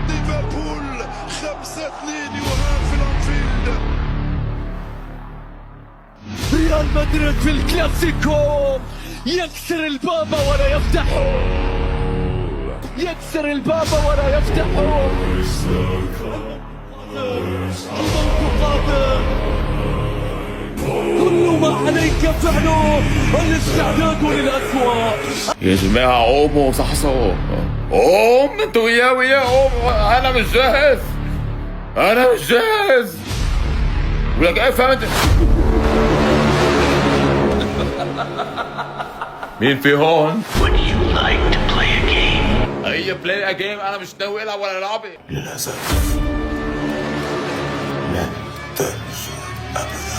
ليفربول 5-2 يهان في الانفيلد. ريال مدريد في الكلاسيكو يكسر الباب ولا يفتحه، يكسر الباب ولا يفتحه. الموت قادم، كل ما عليك فعله الاستعداد للأسوأ. يا جماعة قوموا صحصحوا، قوم انتوا وياه قوم، انا مش جاهز، انا مش جاهز. ولا جاي فاهم انت مين في هون؟ Would you like to play a game? اي بلاي جيم، انا مش ناوي العب ولا لعبة. للأسف لن تنجو أبدا.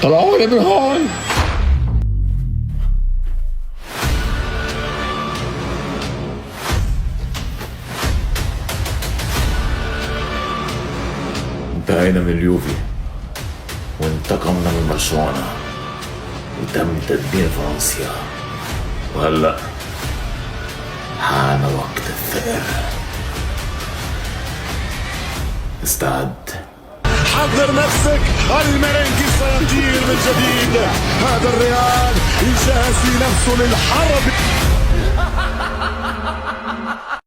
طلعوا لي من هون. انتهينا من اليوفي وانتقمنا من برشلونة وتم تدمير فرنسا، وهلا حان وقت الثأر. استعد. حضر نفسك، المرنجي سيطير من جديد. هذا الريال يجهز نفسه للحرب.